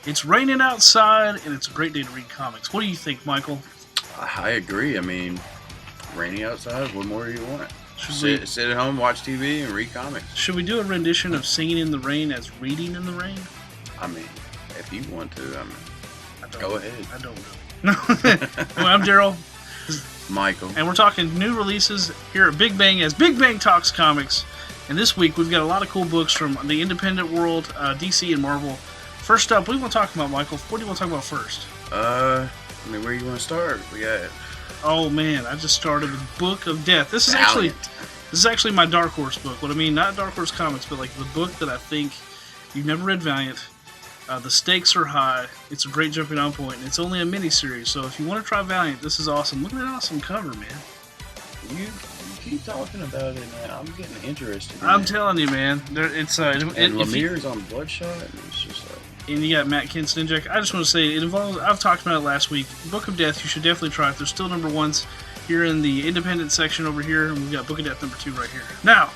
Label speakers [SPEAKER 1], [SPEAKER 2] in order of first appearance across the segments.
[SPEAKER 1] It's raining outside, and it's a great day to read comics. What do you think, Michael?
[SPEAKER 2] I agree. I mean, raining outside, what more do you want?
[SPEAKER 1] Should
[SPEAKER 2] Sit at home, watch TV, and read comics.
[SPEAKER 1] Should we do a rendition of Singing in the Rain as Reading in the Rain?
[SPEAKER 2] I mean, if you want to, go ahead.
[SPEAKER 1] I don't really. Well, I'm Daryl.
[SPEAKER 2] Michael.
[SPEAKER 1] And we're talking new releases here at Big Bang as Big Bang Talks Comics. And this week we've got a lot of cool books from the independent world, DC and Marvel. First up, what do you want to talk about, Michael? What do you want to talk about first?
[SPEAKER 2] Where you want to start? We got...
[SPEAKER 1] Oh man, I just started with Book of Death. This is actually my Dark Horse book. What I mean, not Dark Horse Comics, but like the book that I think you've never read Valiant. The stakes are high. It's a great jumping on point, and it's only a mini-series. So if you want to try Valiant, this is awesome. Look at that awesome cover, man.
[SPEAKER 2] You keep talking about it, man. I'm getting interested.
[SPEAKER 1] I'm telling you, man.
[SPEAKER 2] And Lemire's on Bloodshot, and it's just like...
[SPEAKER 1] And you got Matt Kinston. Jack, I just want to say, it involves... I've talked about it last week. Book of Death, you should definitely try it. There's still number ones here in the independent section over here, and we've got Book of Death number 2 right here. Now,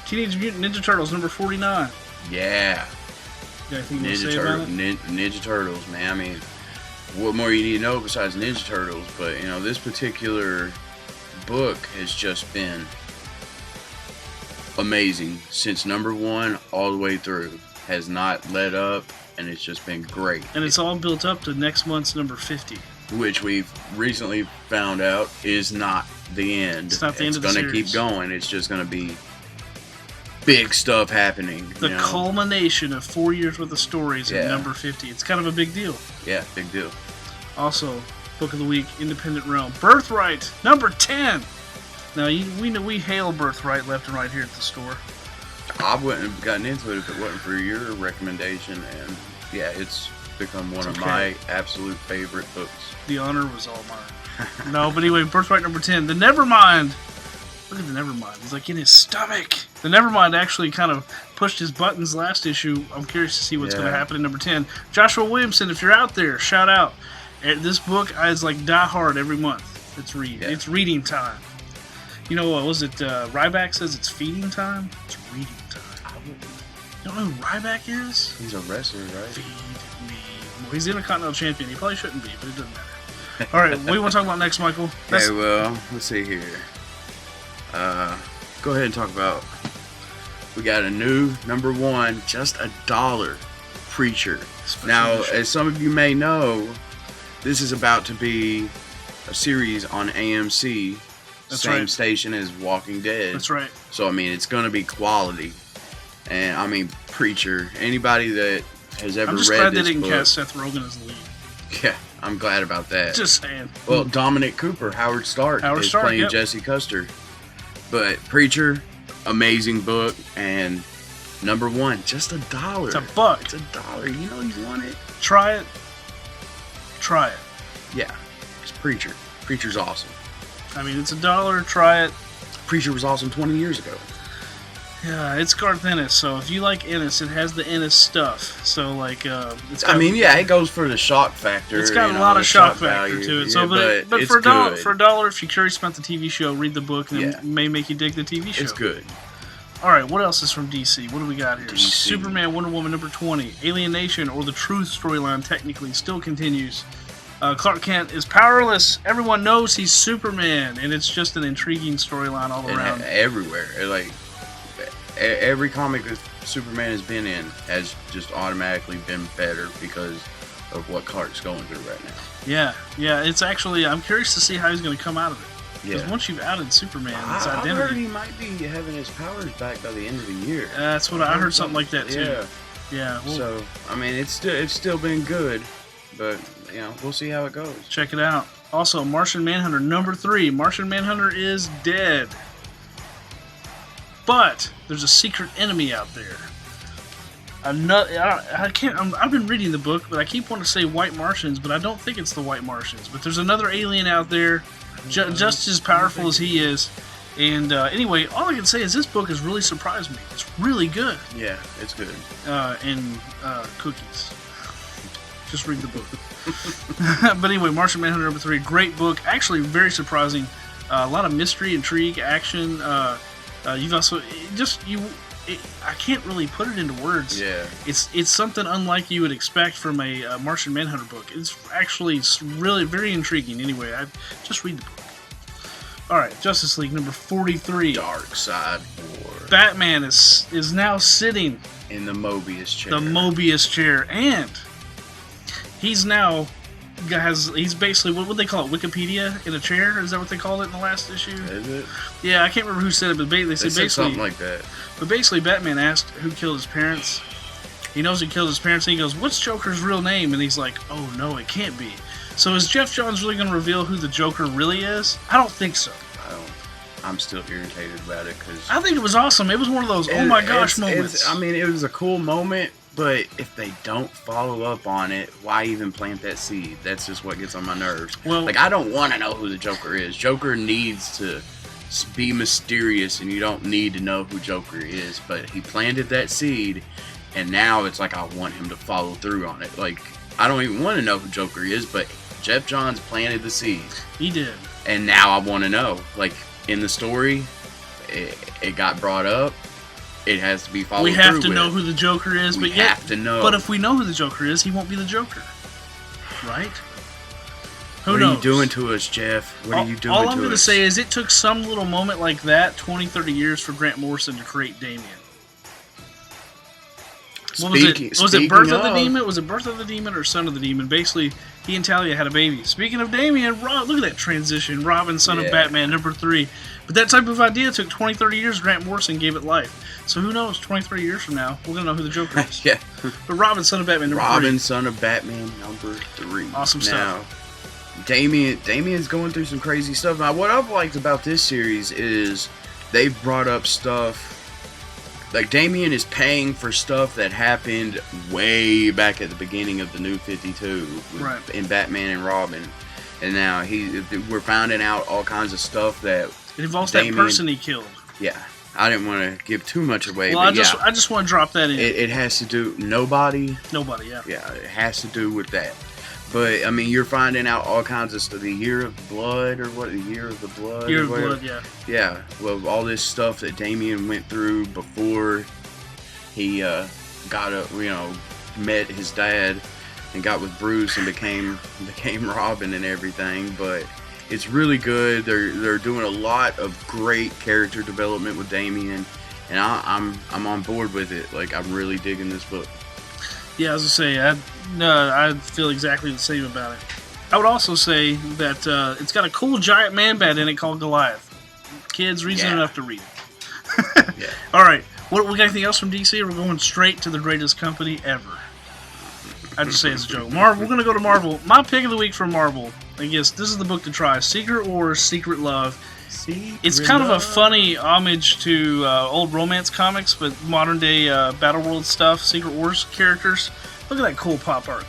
[SPEAKER 1] Teenage Mutant Ninja Turtles number 49.
[SPEAKER 2] Yeah.
[SPEAKER 1] Ninja
[SPEAKER 2] Turtles, man. I mean, what more you need to know besides Ninja Turtles? But, this particular book has just been amazing since number 1 all the way through. Has not let up, and it's just been great.
[SPEAKER 1] And it's all built up to next month's number 50.
[SPEAKER 2] Which we've recently found out is not the end.
[SPEAKER 1] It's not the end of the series.
[SPEAKER 2] It's going to keep going. It's just going to be big stuff happening.
[SPEAKER 1] The culmination of 4 years worth of stories in number 50. It's kind of a big deal.
[SPEAKER 2] Yeah, big deal.
[SPEAKER 1] Also, Book of the Week, Independent Realm. Birthright, number 10. Now, we hail Birthright left and right here at the store.
[SPEAKER 2] I wouldn't have gotten into it if it wasn't for your recommendation, and yeah, it's become one of my absolute favorite books.
[SPEAKER 1] The honor was all mine. No, but anyway, Birthright number 10. The Nevermind. Look at the Nevermind. It's like in his stomach. The Nevermind actually kind of pushed his buttons last issue. I'm curious to see what's going to happen in number 10. Joshua Williamson, if you're out there, shout out. This book is like die hard every month. It's reading time. You know what was it? Ryback says it's feeding time. It's reading time. You don't know who Ryback is?
[SPEAKER 2] He's a wrestler, right?
[SPEAKER 1] Feed me. Well, he's Intercontinental Champion. He probably shouldn't be, but it doesn't matter. All right, what do you want to talk about next, Michael?
[SPEAKER 2] Okay, well, let's see here. Go ahead and talk about. We got a new number 1, just $1, Preacher. Now, as some of you may know, this is about to be a series on AMC.
[SPEAKER 1] That's
[SPEAKER 2] same
[SPEAKER 1] right.
[SPEAKER 2] Station as Walking Dead.
[SPEAKER 1] That's right.
[SPEAKER 2] So, I mean, it's going to be quality. And, I mean, Preacher, anybody that has ever read this book...
[SPEAKER 1] I'm just glad they didn't cast Seth Rogen as the lead.
[SPEAKER 2] Yeah, I'm glad about that.
[SPEAKER 1] Just saying.
[SPEAKER 2] Well, Dominic Cooper, Howard Stark is playing Jesse Custer. But Preacher, amazing book, and number 1, just $1.
[SPEAKER 1] It's $1.
[SPEAKER 2] It's $1. You know you want it.
[SPEAKER 1] Try it. Try it.
[SPEAKER 2] Yeah, it's Preacher. Preacher's awesome.
[SPEAKER 1] I mean, it's $1. Try it.
[SPEAKER 2] Preacher was awesome 20 years ago.
[SPEAKER 1] Yeah, it's Garth Ennis, so if you like Ennis, it has the Ennis stuff. So, like, it's got...
[SPEAKER 2] it goes for the shock factor.
[SPEAKER 1] It's got a lot of shock factor to it.
[SPEAKER 2] Yeah,
[SPEAKER 1] So, but
[SPEAKER 2] it's
[SPEAKER 1] for
[SPEAKER 2] $1,
[SPEAKER 1] if you're curious about the TV show, read the book, and it may make you dig the TV show.
[SPEAKER 2] It's good.
[SPEAKER 1] All right, what else is from DC? What do we got here?
[SPEAKER 2] DC.
[SPEAKER 1] Superman, Wonder Woman, number 20. Alienation, or the Truth storyline, technically, still continues. Clark Kent is powerless. Everyone knows he's Superman, and it's just an intriguing storyline all around.
[SPEAKER 2] Everywhere. Like, every comic that Superman has been in has just automatically been better because of what Clark's going through right now.
[SPEAKER 1] Yeah. It's actually, I'm curious to see how he's going to come out of it. Because once you've outed Superman, his identity... I
[SPEAKER 2] heard he might be having his powers back by the end of the year.
[SPEAKER 1] That's what I heard something like that, too. Yeah. Well,
[SPEAKER 2] so, I mean, it's still been good, but, we'll see how it goes.
[SPEAKER 1] Check it out. Also, Martian Manhunter, number 3. Martian Manhunter is dead. But there's a secret enemy out there. I've been reading the book, but I keep wanting to say White Martians, but I don't think it's the White Martians. But there's another alien out there, just as powerful as he is. And anyway, all I can say is this book has really surprised me. It's really good.
[SPEAKER 2] Yeah, it's good.
[SPEAKER 1] And cookies. Just read the book. But anyway, Martian Manhunter number 3, great book. Actually, very surprising. A lot of mystery, intrigue, action. You've also I can't really put it into words.
[SPEAKER 2] Yeah.
[SPEAKER 1] It's something unlike you would expect from a Martian Manhunter book. It's actually really very intriguing. Anyway, I just read the book. All right, Justice League number 43.
[SPEAKER 2] Dark Side War.
[SPEAKER 1] Batman is now sitting
[SPEAKER 2] in the Mobius chair.
[SPEAKER 1] The Mobius chair, and he's now he's basically what would they call it? Wikipedia in a chair? Is that what they called it in the last issue?
[SPEAKER 2] Is it?
[SPEAKER 1] Yeah, I can't remember who said it, but they said basically
[SPEAKER 2] something like that.
[SPEAKER 1] But basically, Batman asked who killed his parents. He knows who killed his parents, and he goes, "What's Joker's real name?" And he's like, "Oh no, it can't be." So is Jeff Johns really going to reveal who the Joker really is? I don't think so.
[SPEAKER 2] I'm still irritated about it because
[SPEAKER 1] I think it was awesome. It was one of those oh my gosh moments.
[SPEAKER 2] I mean, it was a cool moment, but if they don't follow up on it, why even plant that seed? That's just what gets on my nerves.
[SPEAKER 1] Well,
[SPEAKER 2] like, I don't want to know who the Joker is. Joker needs to be mysterious, and you don't need to know who Joker is. But he planted that seed, and now it's like I want him to follow through on it. Like, I don't even want to know who Joker is, but Jeff Johns planted the seed.
[SPEAKER 1] He did.
[SPEAKER 2] And now I want to know. Like, in the story, it got brought up. It has to be followed through.
[SPEAKER 1] We have to know who the Joker is,
[SPEAKER 2] we have to know.
[SPEAKER 1] But if we know who the Joker is, he won't be the Joker, right? Who knows?
[SPEAKER 2] What are you doing to us, Jeff? What are you doing to us?
[SPEAKER 1] All I'm going to say is it took some little moment like that, 20, 30 years for Grant Morrison to create Damian. What was it? Was it Birth of the Demon? Was it Birth of the Demon or Son of the Demon? Basically, he and Talia had a baby. Speaking of Damian, look at that transition. Robin, son of Batman, number 3. But that type of idea took 20, 30 years. Grant Morrison gave it life. So who knows, 23 years from now, we're going to know who the Joker is.
[SPEAKER 2] Yeah.
[SPEAKER 1] But Robin, son of Batman, number 3.
[SPEAKER 2] Robin, son of Batman, number 3.
[SPEAKER 1] Awesome stuff.
[SPEAKER 2] Now, Damian's going through some crazy stuff. Now, what I've liked about this series is they've brought up stuff. Like, Damian is paying for stuff that happened way back at the beginning of the New 52 in Batman and Robin. And now we're finding out all kinds of stuff that
[SPEAKER 1] it involves Damian, that person he killed.
[SPEAKER 2] Yeah. I didn't want to give too much away.
[SPEAKER 1] Well,
[SPEAKER 2] but
[SPEAKER 1] I just want to drop that in.
[SPEAKER 2] It has to do... Nobody, yeah. Yeah, it has to do with that. But, I mean, you're finding out all kinds of stuff. The Year of Blood, or what? The Year of the Blood?
[SPEAKER 1] Year of Blood, yeah.
[SPEAKER 2] Yeah. Well, all this stuff that Damian went through before he met his dad and got with Bruce and became Robin and everything. But it's really good. They're doing a lot of great character development with Damian, and I'm on board with it. Like, I'm really digging this book.
[SPEAKER 1] Yeah, as I say, I feel exactly the same about it. I would also say that it's got a cool giant man bat in it called Goliath. Kids, reason enough to read it.
[SPEAKER 2] Yeah.
[SPEAKER 1] All right, we got anything else from DC? We're going straight to the greatest company ever. I just say it's a joke. Marvel. We're going to go to Marvel. My pick of the week for Marvel. I guess this is the book to try. Secret Wars, Secret Love. It's kind of a funny homage to old romance comics, but modern day Battle World stuff, Secret Wars characters. Look at that cool pop art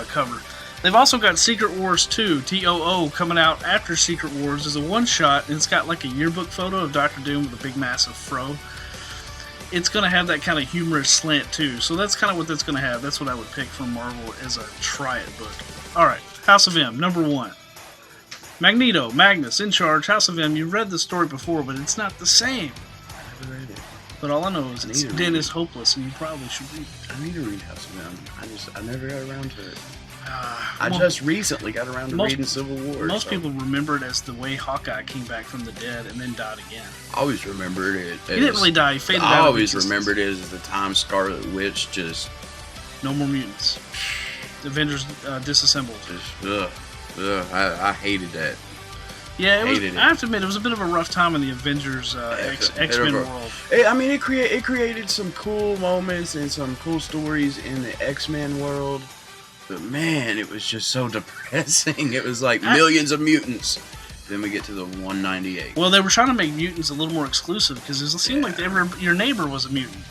[SPEAKER 1] cover. They've also got Secret Wars 2, TOO, coming out after Secret Wars as a one-shot, and it's got like a yearbook photo of Doctor Doom with a big massive fro. It's going to have that kind of humorous slant too, so that's kind of what that's going to have. That's what I would pick from Marvel as a try-it book. Alright, House of M, number 1. Magneto, Magnus, in charge, House of M. You've read the story before, but it's not the same.
[SPEAKER 2] I never read it.
[SPEAKER 1] But all I know is it's Dennis Hopeless, and you probably should read it.
[SPEAKER 2] I need to read House of M. I never got around to it. I just recently got around to reading Civil War.
[SPEAKER 1] Most people remember it as the way Hawkeye came back from the dead and then died again.
[SPEAKER 2] I always remembered it.
[SPEAKER 1] He didn't really die. He faded out.
[SPEAKER 2] I always remembered it as the time Scarlet Witch just...
[SPEAKER 1] No more mutants. Avengers disassembled.
[SPEAKER 2] I hated that.
[SPEAKER 1] Yeah, I have to admit, it was a bit of a rough time in the Avengers X-Men world.
[SPEAKER 2] I mean, it created some cool moments and some cool stories in the X-Men world, but man, it was just so depressing. It was like millions of mutants. Then we get to the 198.
[SPEAKER 1] Well, they were trying to make mutants a little more exclusive because it seemed like your neighbor was a mutant.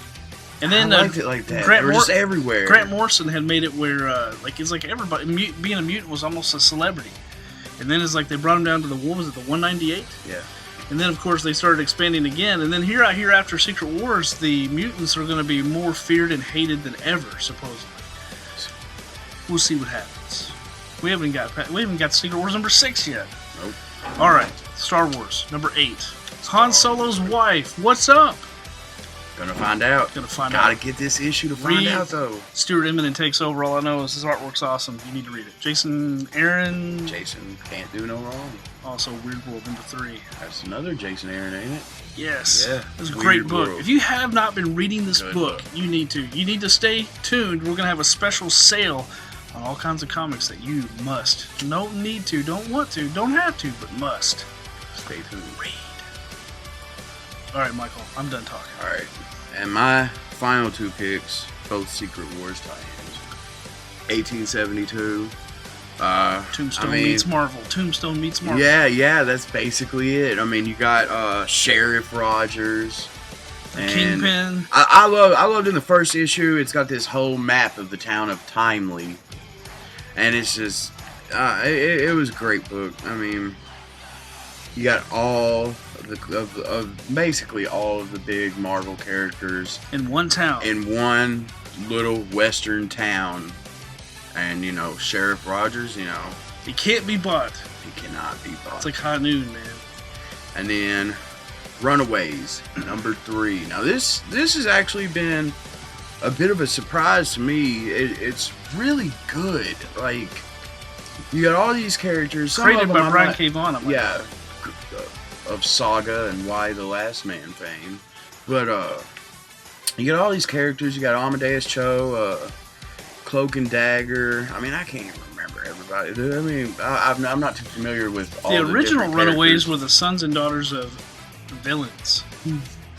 [SPEAKER 1] And then
[SPEAKER 2] I liked it like that. They were just everywhere.
[SPEAKER 1] Grant Morrison had made it where it's like everybody being a mutant was almost a celebrity. And then it's like they brought him down to the 198?
[SPEAKER 2] Yeah.
[SPEAKER 1] And then of course they started expanding again. And then here after Secret Wars, the mutants are going to be more feared and hated than ever, supposedly. We'll see what happens. We haven't got Secret Wars number 6 yet.
[SPEAKER 2] Nope.
[SPEAKER 1] All right, Star Wars number 8. Han Solo's wife. What's up?
[SPEAKER 2] Gonna find out. Gotta get this issue to find out, though.
[SPEAKER 1] Stuart Immonen takes over. All I know is his artwork's awesome. You need to read it. Jason Aaron.
[SPEAKER 2] Jason can't do no wrong.
[SPEAKER 1] Also, Weird World #3.
[SPEAKER 2] That's another Jason Aaron, ain't it?
[SPEAKER 1] Yes.
[SPEAKER 2] Yeah.
[SPEAKER 1] It's a great book.
[SPEAKER 2] World.
[SPEAKER 1] If you have not been reading this book, you need to. You need to stay tuned. We're gonna have a special sale on all kinds of comics that you must. Don't need to, don't want to, don't have to, but must.
[SPEAKER 2] Stay tuned.
[SPEAKER 1] Read. All right, Michael. I'm done talking.
[SPEAKER 2] All right. And my final 2 picks, both Secret Wars tie-ins. 1872.
[SPEAKER 1] Tombstone meets Marvel. Tombstone meets Marvel.
[SPEAKER 2] Yeah, that's basically it. I mean, you got Sheriff Rogers. And
[SPEAKER 1] Kingpin.
[SPEAKER 2] I loved in the first issue, it's got this whole map of the town of Timely. And it's just, it was a great book. I mean, you got all of basically all of the big Marvel characters
[SPEAKER 1] in one town.
[SPEAKER 2] In one little western town. And, you know, Sheriff Rogers, you know.
[SPEAKER 1] He can't be bought.
[SPEAKER 2] He cannot be bought.
[SPEAKER 1] It's like high noon, man.
[SPEAKER 2] And then Runaways, #3. Now, this has actually been a bit of a surprise to me. It's really good. Like, you got all these characters.
[SPEAKER 1] Created by Brian K. Vaughan.
[SPEAKER 2] Yeah. Of Saga and Why the Last Man fame. But, you got all these characters. You got Amadeus Cho, Cloak and Dagger. I mean, I can't even remember everybody. I mean, I'm not too familiar with all the
[SPEAKER 1] original
[SPEAKER 2] different
[SPEAKER 1] Runaways
[SPEAKER 2] characters.
[SPEAKER 1] were the sons and daughters of villains.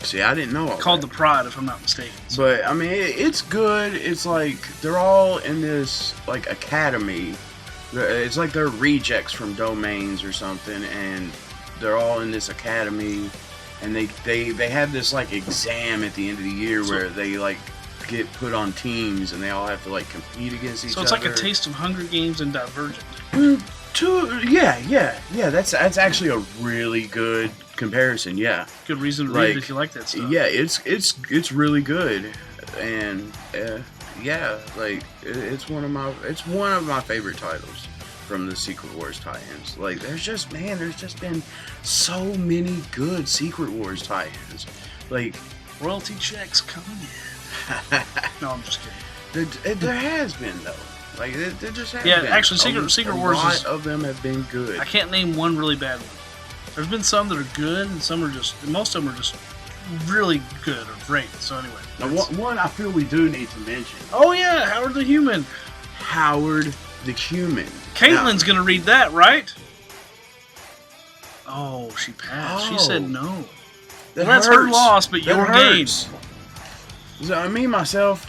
[SPEAKER 2] See, I didn't know all
[SPEAKER 1] Called
[SPEAKER 2] that.
[SPEAKER 1] the Pride, if I'm not mistaken.
[SPEAKER 2] But, I mean, it's good. It's like, they're all in this, like, academy. It's like they're rejects from domains or something, and they're all in this academy, and they have this, like, exam at the end of the year where they, like, get put on teams, and they all have to, like, compete against each other.
[SPEAKER 1] So it's like a taste of Hunger Games and Divergent.
[SPEAKER 2] Yeah. That's actually a really good comparison. Yeah.
[SPEAKER 1] Good reason to read it if you like that stuff.
[SPEAKER 2] Yeah, it's really good, and yeah, like it's one of my favorite titles from the Secret Wars tie-ins. Like there's just been so many good Secret Wars tie-ins. Like
[SPEAKER 1] royalty checks coming in. No, I'm just kidding.
[SPEAKER 2] There has been though. Like there just has been.
[SPEAKER 1] Yeah, actually, Secret Wars.
[SPEAKER 2] A lot of them have been good.
[SPEAKER 1] I can't name one really bad one. There's been some that are good, and most of them are just really good or great. So anyway.
[SPEAKER 2] Now, one I feel we do need to mention.
[SPEAKER 1] Oh yeah, Howard the Human.
[SPEAKER 2] Howard the Human.
[SPEAKER 1] Caitlin's gonna read that, right? Oh, she passed. She said no. That's her loss, but your gain.
[SPEAKER 2] So, I mean, myself,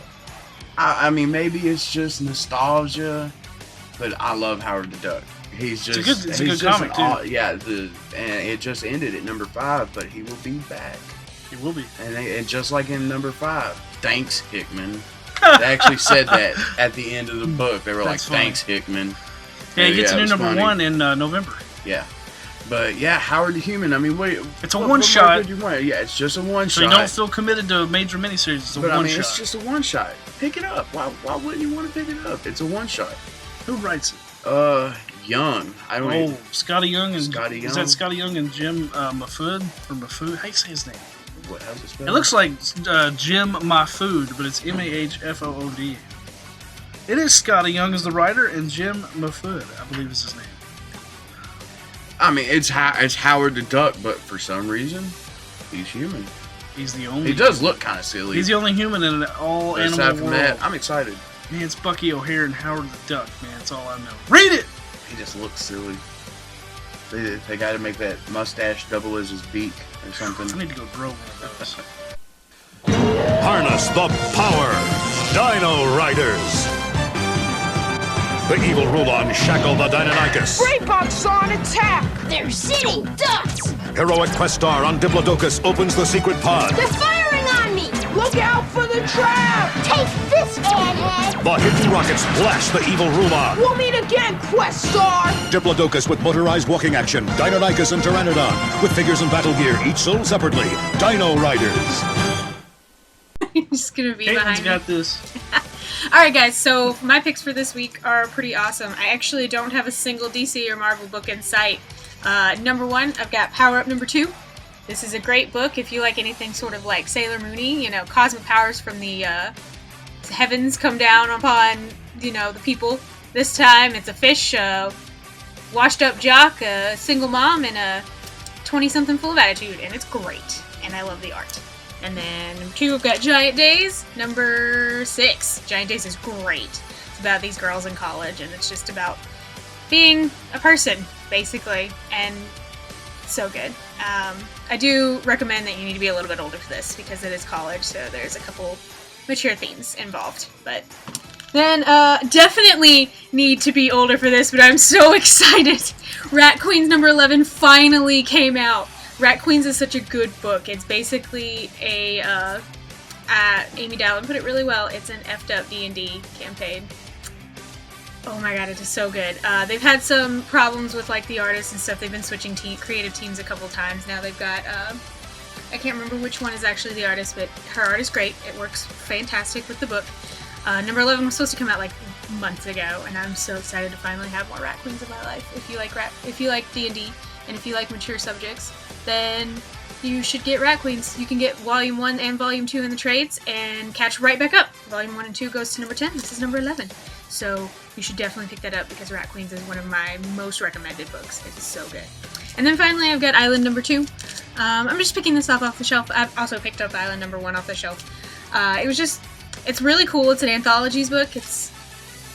[SPEAKER 2] I mean, maybe it's just nostalgia, but I love Howard the Duck. It's a good
[SPEAKER 1] comic, too.
[SPEAKER 2] Yeah, and it just ended at #5, but he will be back.
[SPEAKER 1] He will be.
[SPEAKER 2] And just like in #5, thanks, Hickman. They actually said that at the end of the book. They were like, thanks, Hickman.
[SPEAKER 1] Yeah, he gets a new #1 in November.
[SPEAKER 2] Yeah. But yeah, Howard the Human. I mean,
[SPEAKER 1] it's a one-shot.
[SPEAKER 2] Yeah, it's just a one-shot.
[SPEAKER 1] So you don't feel committed to a major miniseries. It's a one-shot.
[SPEAKER 2] I mean, it's just a one-shot. Pick it up. Why wouldn't you want to pick it up? It's a one-shot.
[SPEAKER 1] Who writes it?
[SPEAKER 2] Young.
[SPEAKER 1] Scotty Young and
[SPEAKER 2] Scotty Young.
[SPEAKER 1] Is that Scotty Young and Jim Mahfood or Mahfood? How do you say his name?
[SPEAKER 2] How's it spelled?
[SPEAKER 1] It looks like Jim Mahfood, but it's Mahfood. It is Scotty Young as the writer, and Jim Mahfood, I believe, is his name.
[SPEAKER 2] I mean, it's Howard the Duck, but for some reason, he's human.
[SPEAKER 1] He's the only.
[SPEAKER 2] He does look kind of silly.
[SPEAKER 1] He's the only human in an all animal
[SPEAKER 2] aside from
[SPEAKER 1] world.
[SPEAKER 2] that, I'm excited.
[SPEAKER 1] Man, it's Bucky O'Hare and Howard the Duck. Man, that's all I know. Read it.
[SPEAKER 2] He just looks silly. They got to make that mustache double as his beak or something.
[SPEAKER 1] I need to go grow one of those.
[SPEAKER 3] Harness the power, Dino Riders. The evil Rulon shackle the Deinonychus.
[SPEAKER 4] Brainbox on attack!
[SPEAKER 5] They're sitting ducks!
[SPEAKER 3] Heroic Questar on Diplodocus opens the secret pod.
[SPEAKER 5] They're firing on me!
[SPEAKER 4] Look out for the trap!
[SPEAKER 5] Take this, airhead!
[SPEAKER 3] The hidden rockets blast the evil Rulon.
[SPEAKER 4] We'll meet again, Questar!
[SPEAKER 3] Diplodocus with motorized walking action. Deinonychus and Pteranodon with figures and battle gear, each sold separately. Dino Riders.
[SPEAKER 6] I'm just gonna be
[SPEAKER 1] Caitlin's
[SPEAKER 6] behind me.
[SPEAKER 1] got this.
[SPEAKER 6] Alright guys, so my picks for this week are pretty awesome. I actually don't have a single DC or Marvel book in sight. #1, I've got Power Up #2. This is a great book if you like anything sort of like Sailor Moony, cosmic powers from the heavens come down upon, the people. This time it's a fish, washed up jock, a single mom, and a 20-something full of attitude, and it's great. And I love the art. And then number 2, I've got Giant Days. Number 6, Giant Days is great. It's about these girls in college, and it's just about being a person, basically, and so good. I do recommend that you need to be a little bit older for this, because it is college, so there's a couple mature themes involved. But then, definitely need to be older for this, but I'm so excited! Rat Queens number 11 finally came out. Rat Queens is such a good book. It's basically a, Amy Dowling put it really well, it's an effed up D&D campaign. Oh my god, it is so good. They've had some problems with like the artists and stuff. They've been switching creative teams a couple times. Now they've got, I can't remember which one is actually the artist, but her art is great. It works fantastic with the book. Number 11 was supposed to come out like months ago, and I'm so excited to finally have more Rat Queens in my life. If you like D&D, and if you like mature subjects, then you should get Rat Queens. You can get Volume 1 and Volume 2 in the trades, and catch right back up. Volume 1 and 2 goes to number 10. This is number 11. So you should definitely pick that up, because Rat Queens is one of my most recommended books. It is so good. And then finally, I've got Island number 2. I'm just picking this off the shelf. I've also picked up Island number 1 off the shelf. It's really cool. It's an anthologies book. It's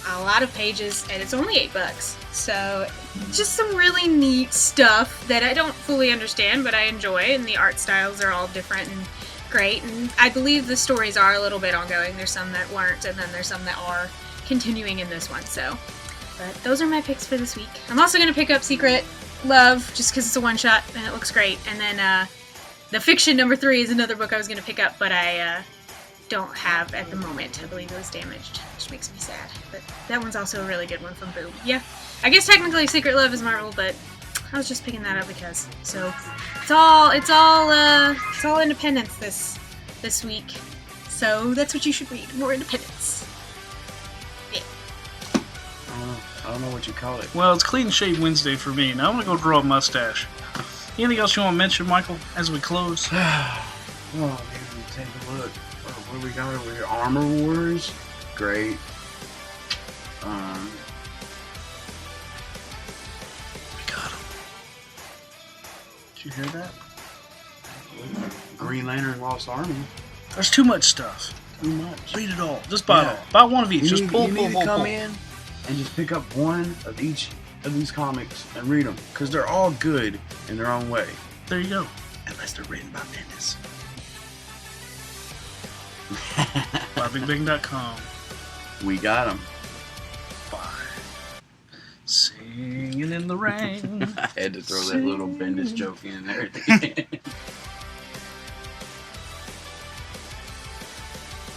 [SPEAKER 6] a lot of pages, and it's only $8. So just some really neat stuff that I don't fully understand, but I enjoy, and the art styles are all different and great. And I believe the stories are a little bit ongoing. There's some that weren't, and then there's some that are continuing in this one. But those are my picks for this week. I'm also going to pick up Secret Love, just because it's a one-shot, and it looks great. And then The Fiction number 3 is another book I was going to pick up, but I don't have at the moment. I believe it was damaged, which makes me sad. But that one's also a really good one from Boo. Yeah, I guess technically Secret Love is Marvel, but I was just picking that up because. So it's all independence this week. So that's what you should read. More independence. Yeah.
[SPEAKER 2] I don't know what you call it.
[SPEAKER 1] Well, it's Clean Shave Wednesday for me. Now I'm gonna go grow a mustache. Anything else you want to mention, Michael, as we close?
[SPEAKER 2] Oh, maybe take a look. What do we got over here? Armor Wars. Great.
[SPEAKER 1] We got him. Did you hear that?
[SPEAKER 2] Green Lantern Lost Army.
[SPEAKER 1] There's too much stuff.
[SPEAKER 2] Too much.
[SPEAKER 1] Read it all. Just buy it all. Buy one of each. Just pull.
[SPEAKER 2] Come in and just pick up one of each of these comics and read them, because they're all good in their own way.
[SPEAKER 1] There you go.
[SPEAKER 2] Unless they're written by Bendis.
[SPEAKER 1] ByBigBang.com.
[SPEAKER 2] We got them.
[SPEAKER 1] Bye. Singing in the rain.
[SPEAKER 2] I had to throw that little Bendis joke in there.